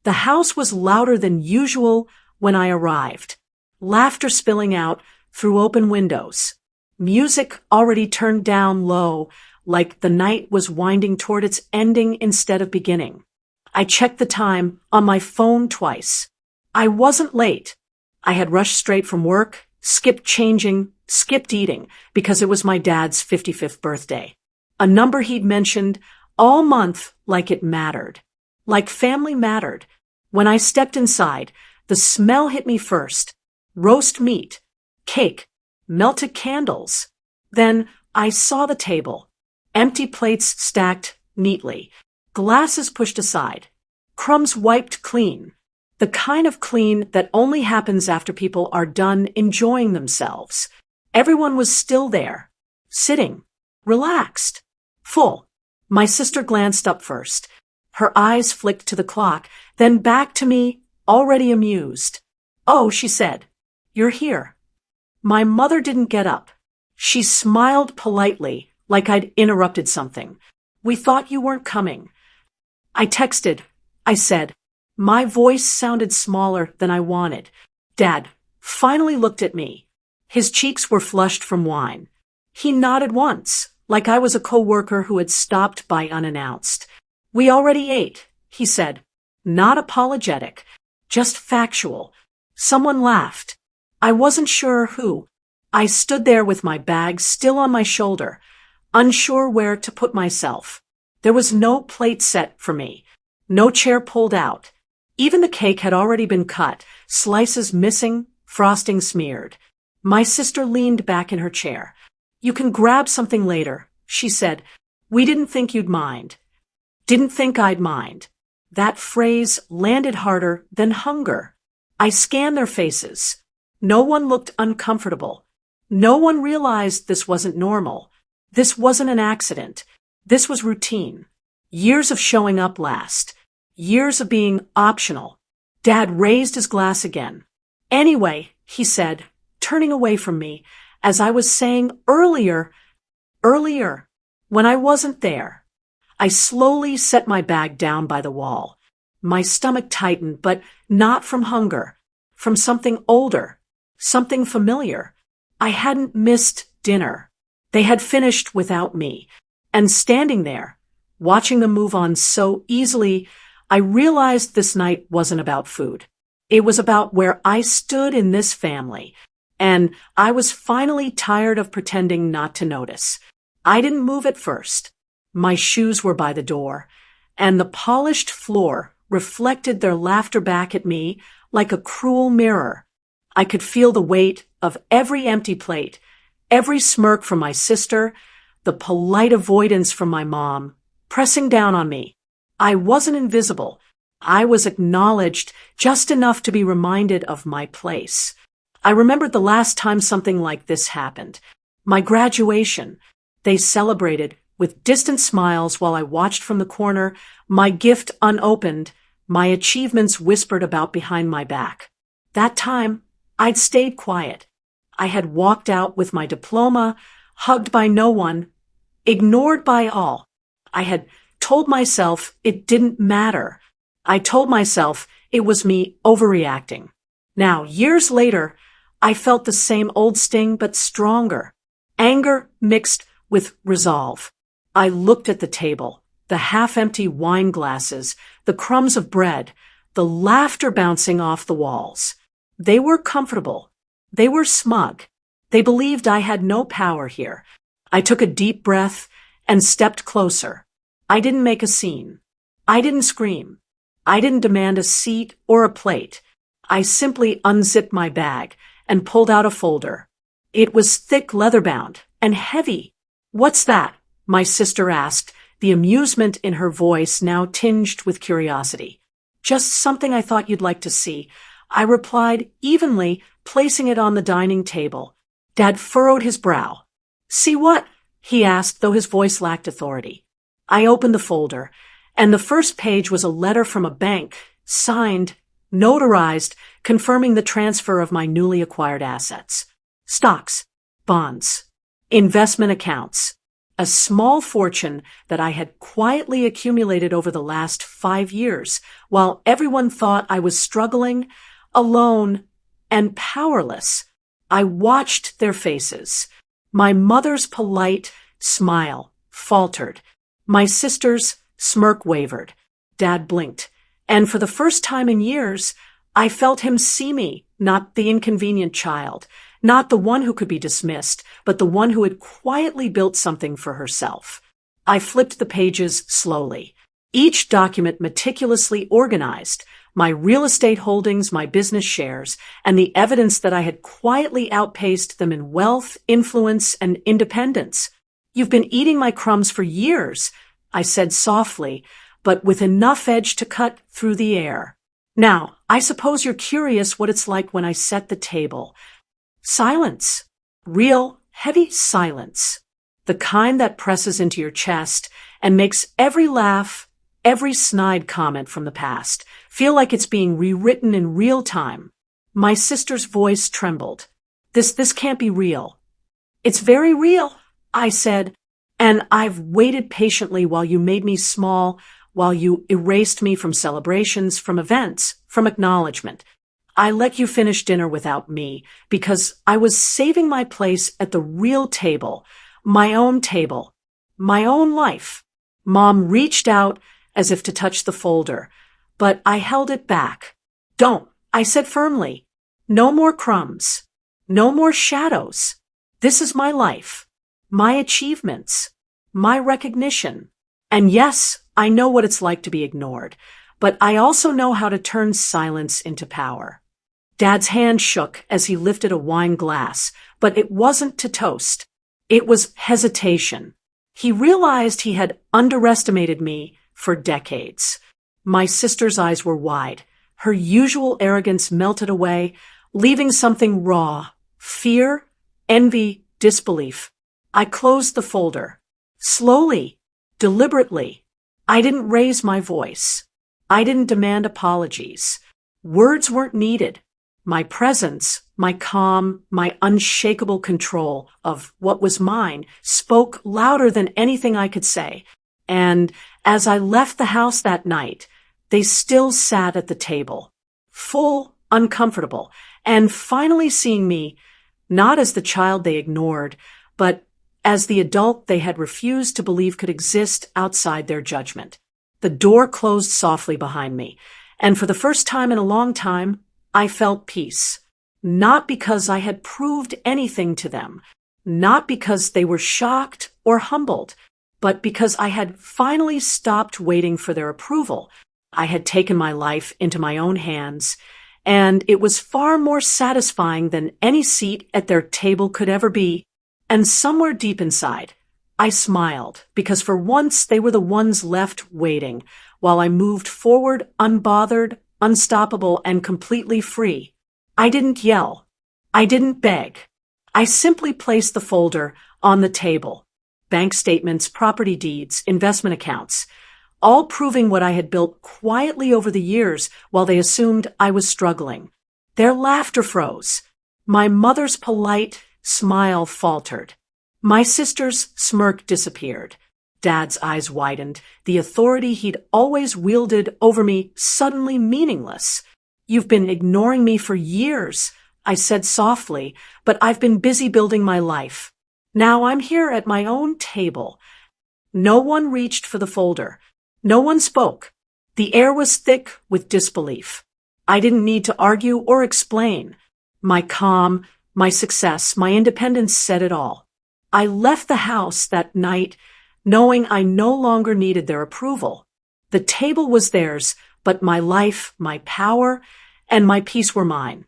The house was louder than usual when I arrived, laughter spilling out through open windows. Music already turned down low, like the night was winding toward its ending instead of beginning. I checked the time on my phone twice. I wasn't late. I had rushed straight from work, skipped changing, skipped eating, because it was my dad's 55th birthday. A number he'd mentioned all month like it mattered. Like family mattered. When I stepped inside, the smell hit me first. Roast meat, cake, melted candles. Then I saw the table. Empty plates stacked neatly. Glasses pushed aside. Crumbs wiped clean. The kind of clean that only happens after people are done enjoying themselves. Everyone was still there. Sitting. Relaxed. Full. My sister glanced up first. Her eyes flicked to the clock, then back to me, already amused. "Oh," she said. "You're here." My mother didn't get up. She smiled politely, like I'd interrupted something. "We thought you weren't coming." "I texted," I said. My voice sounded smaller than I wanted. Dad finally looked at me. His cheeks were flushed from wine. He nodded once, like I was a coworker who had stopped by unannounced. "We already ate," he said. Not apologetic, just factual. Someone laughed. I wasn't sure who. I stood there with my bag still on my shoulder, unsure where to put myself. There was no plate set for me, no chair pulled out. Even the cake had already been cut, slices missing, frosting smeared. My sister leaned back in her chair. "You can grab something later," she said. "We didn't think you'd mind." Didn't think I'd mind. That phrase landed harder than hunger. I scanned their faces. No one looked uncomfortable. No one realized this wasn't normal. This wasn't an accident. This was routine. Years of showing up last. Years of being optional. Dad raised his glass again. "Anyway," he said, turning away from me, as I was saying earlier, when I wasn't there. I slowly set my bag down by the wall. My stomach tightened, but not from hunger, from something older, something familiar. I hadn't missed dinner. They had finished without me. And standing there, watching them move on so easily, I realized this night wasn't about food. It was about where I stood in this family. And I was finally tired of pretending not to notice. I didn't move at first. My shoes were by the door, and the polished floor reflected their laughter back at me like a cruel mirror. I could feel the weight of every empty plate, every smirk from my sister, the polite avoidance from my mom, pressing down on me. I wasn't invisible. I was acknowledged just enough to be reminded of my place. I remembered the last time something like this happened. My graduation. They celebrated with distant smiles while I watched from the corner, my gift unopened, my achievements whispered about behind my back. That time, I'd stayed quiet. I had walked out with my diploma, hugged by no one, ignored by all. I had told myself it didn't matter. I told myself it was me overreacting. Now, years later, I felt the same old sting but stronger. Anger mixed with resolve. I looked at the table, the half-empty wine glasses, the crumbs of bread, the laughter bouncing off the walls. They were comfortable. They were smug. They believed I had no power here. I took a deep breath and stepped closer. I didn't make a scene. I didn't scream. I didn't demand a seat or a plate. I simply unzipped my bag and pulled out a folder. It was thick leather-bound and heavy. "What's that?" my sister asked, the amusement in her voice now tinged with curiosity. "Just something I thought you'd like to see," I replied evenly, placing it on the dining table. Dad furrowed his brow. "See what?" he asked, though his voice lacked authority. I opened the folder, and the first page was a letter from a bank, signed, notarized, confirming the transfer of my newly acquired assets. Stocks, bonds, investment accounts, a small fortune that I had quietly accumulated over the last 5 years, while everyone thought I was struggling, alone, and powerless. I watched their faces. My mother's polite smile faltered. My sister's smirk wavered. Dad blinked. And for the first time in years, I felt him see me, not the inconvenient child, not the one who could be dismissed, but the one who had quietly built something for herself. I flipped the pages slowly, each document meticulously organized, my real estate holdings, my business shares, and the evidence that I had quietly outpaced them in wealth, influence, and independence. "You've been eating my crumbs for years," I said softly, but with enough edge to cut through the air. "Now, I suppose you're curious what it's like when I set the table." Silence. Real, heavy silence. The kind that presses into your chest and makes every laugh, every snide comment from the past feel like it's being rewritten in real time. My sister's voice trembled. This can't be real." "It's very real," I said, "and I've waited patiently while you made me small, while you erased me from celebrations, from events, from acknowledgement. I let you finish dinner without me because I was saving my place at the real table, my own life." Mom reached out as if to touch the folder, but I held it back. "Don't," I said firmly. "No more crumbs. No more shadows. This is my life, my achievements, my recognition. And yes, I know what it's like to be ignored, but I also know how to turn silence into power." Dad's hand shook as he lifted a wine glass, but it wasn't to toast. It was hesitation. He realized he had underestimated me for decades. My sister's eyes were wide. Her usual arrogance melted away, leaving something raw: fear, envy, disbelief. I closed the folder. Slowly, deliberately. I didn't raise my voice. I didn't demand apologies. Words weren't needed. My presence, my calm, my unshakable control of what was mine spoke louder than anything I could say. And as I left the house that night, they still sat at the table, full, uncomfortable, and finally seeing me, not as the child they ignored, but as the adult they had refused to believe could exist outside their judgment. The door closed softly behind me, and for the first time in a long time, I felt peace. Not because I had proved anything to them, not because they were shocked or humbled, but because I had finally stopped waiting for their approval. I had taken my life into my own hands, and it was far more satisfying than any seat at their table could ever be. And somewhere deep inside, I smiled, because for once they were the ones left waiting, while I moved forward unbothered, unstoppable, and completely free. I didn't yell. I didn't beg. I simply placed the folder on the table. Bank statements, property deeds, investment accounts, all proving what I had built quietly over the years while they assumed I was struggling. Their laughter froze. My mother's polite smile faltered. My sister's smirk disappeared. Dad's eyes widened, the authority he'd always wielded over me suddenly meaningless. "You've been ignoring me for years," I said softly, "but I've been busy building my life. Now I'm here at my own table." No one reached for the folder. No one spoke. The air was thick with disbelief. I didn't need to argue or explain. My calm, my success, my independence said it all. I left the house that night knowing I no longer needed their approval. The table was theirs, but my life, my power, and my peace were mine.